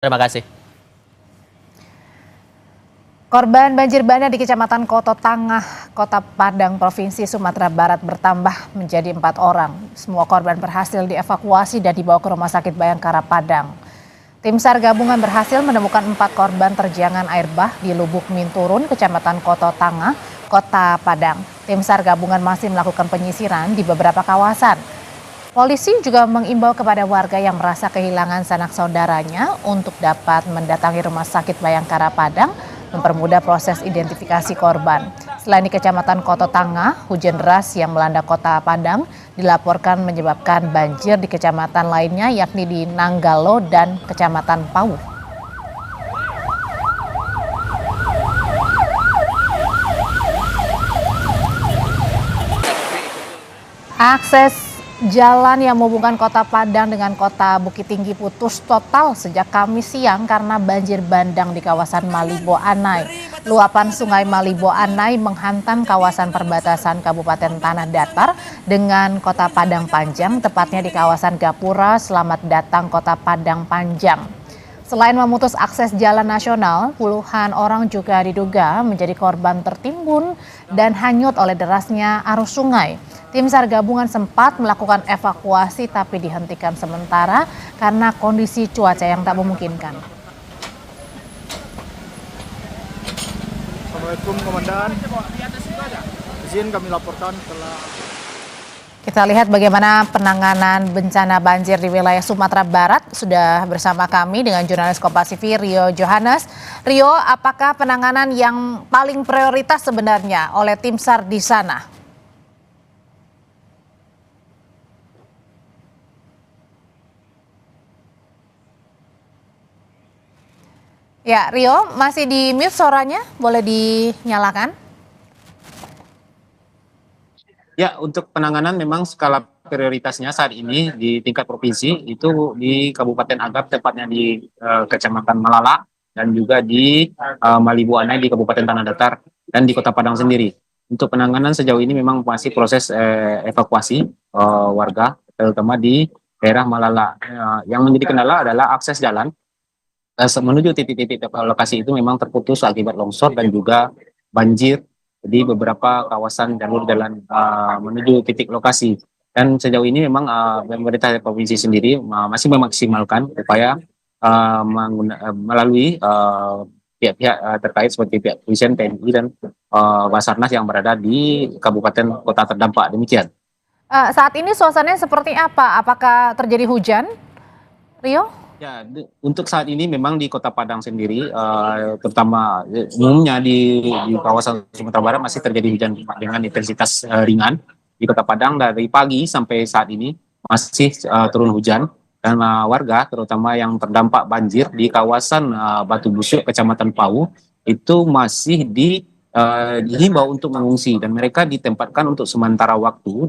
Terima kasih. Korban banjir bandang di Kecamatan Koto Tangah, Kota Padang, Provinsi Sumatera Barat bertambah menjadi 4 orang. Semua korban berhasil dievakuasi dan dibawa ke Rumah Sakit Bayangkara Padang. Tim SAR gabungan berhasil menemukan 4 korban terjangan air bah di Lubuk Minturun, Kecamatan Koto Tangah, Kota Padang. Tim SAR gabungan masih melakukan penyisiran di beberapa kawasan. Polisi juga mengimbau kepada warga yang merasa kehilangan sanak saudaranya untuk dapat mendatangi Rumah Sakit Bayangkara Padang mempermudah proses identifikasi korban. Selain di Kecamatan Koto Tangah, hujan deras yang melanda Kota Padang dilaporkan menyebabkan banjir di kecamatan lainnya yakni di Nanggalo dan Kecamatan Pauh. Akses jalan yang menghubungkan Kota Padang dengan Kota Bukit Tinggi putus total sejak Kamis siang karena banjir bandang di kawasan Malibo Anai. Luapan Sungai Malibo Anai menghantam kawasan perbatasan Kabupaten Tanah Datar dengan Kota Padang Panjang, tepatnya di kawasan Gapura. Selamat datang Kota Padang Panjang. Selain memutus akses jalan nasional, puluhan orang juga diduga menjadi korban tertimbun dan hanyut oleh derasnya arus sungai. Tim SAR gabungan sempat melakukan evakuasi tapi dihentikan sementara karena kondisi cuaca yang tak memungkinkan. Assalamualaikum Komandan, izin kami laporkan telah. Kita lihat bagaimana penanganan bencana banjir di wilayah Sumatera Barat. Sudah bersama kami dengan jurnalis Kompas TV Rio Johannes. Rio, apakah penanganan yang paling prioritas sebenarnya oleh tim SAR di sana? Ya, Rio, masih di mute suaranya, boleh dinyalakan? Ya, untuk penanganan memang skala prioritasnya saat ini di tingkat provinsi itu di Kabupaten Agam, tepatnya di Kecamatan Malala, dan juga di Malibu Anai di Kabupaten Tanah Datar, dan di Kota Padang sendiri. Untuk penanganan sejauh ini memang masih proses evakuasi warga, terutama di daerah Malala. Yang menjadi kendala adalah akses jalan menuju titik-titik lokasi itu memang terputus akibat longsor dan juga banjir di beberapa kawasan jalur jalan menuju titik lokasi. Dan sejauh ini memang pemerintah provinsi sendiri masih memaksimalkan upaya melalui pihak-pihak terkait seperti pihak kepolisian, TNI, dan Basarnas yang berada di kabupaten kota terdampak. Demikian. Saat ini suasananya seperti apa? Apakah terjadi hujan, Rio? Ya, untuk saat ini memang di Kota Padang sendiri, terutama umumnya di kawasan Sumatera Barat masih terjadi hujan dengan intensitas ringan. Di Kota Padang dari pagi sampai saat ini masih turun hujan, dan warga terutama yang terdampak banjir di kawasan Batu Busuk, Kecamatan Pauh, itu masih dihimbau untuk mengungsi, dan mereka ditempatkan untuk sementara waktu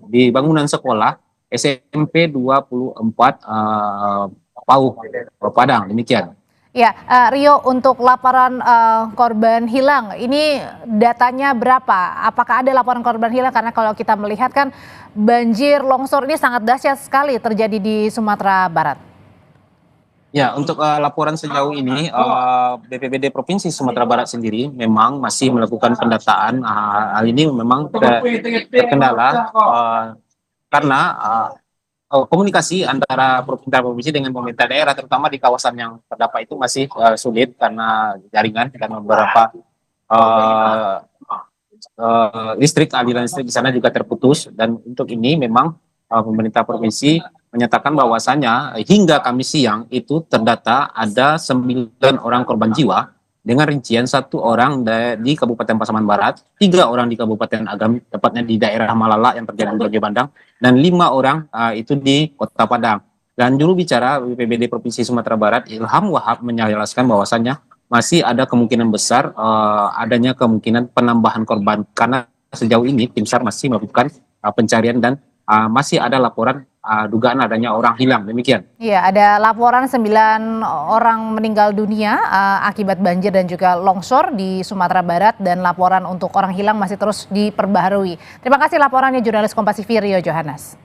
di bangunan sekolah SMP 24 Pauh Padang. Demikian. Ya, Rio, untuk laporan korban hilang, ini datanya berapa? Apakah ada laporan korban hilang? Karena kalau kita melihat kan banjir longsor ini sangat dahsyat sekali terjadi di Sumatera Barat. Ya, untuk laporan sejauh ini BPBD Provinsi Sumatera Barat sendiri memang masih melakukan pendataan. Hal ini memang terkendala karena komunikasi antara pemerintah provinsi dengan pemerintah daerah, terutama di kawasan yang terdampak itu masih sulit karena jaringan, karena beberapa aliran listrik di sana juga terputus. Dan untuk ini memang pemerintah provinsi menyatakan bahwasannya hingga Kamis siang itu terdata ada 9 orang korban jiwa, dengan rincian 1 orang di Kabupaten Pasaman Barat, 3 orang di Kabupaten Agam, tepatnya di daerah Malala yang terjadi banjir bandang, dan 5 orang itu di Kota Padang. Dan juru bicara BPBD Provinsi Sumatera Barat, Ilham Wahab, menjelaskan bahwasannya masih ada kemungkinan besar adanya kemungkinan penambahan korban, karena sejauh ini tim SAR masih melakukan pencarian dan masih ada laporan dugaan adanya orang hilang. Demikian. Iya, ada laporan 9 orang meninggal dunia akibat banjir dan juga longsor di Sumatera Barat, dan laporan untuk orang hilang masih terus diperbaharui. Terima kasih laporannya jurnalis Kompas TV Rio Johannes.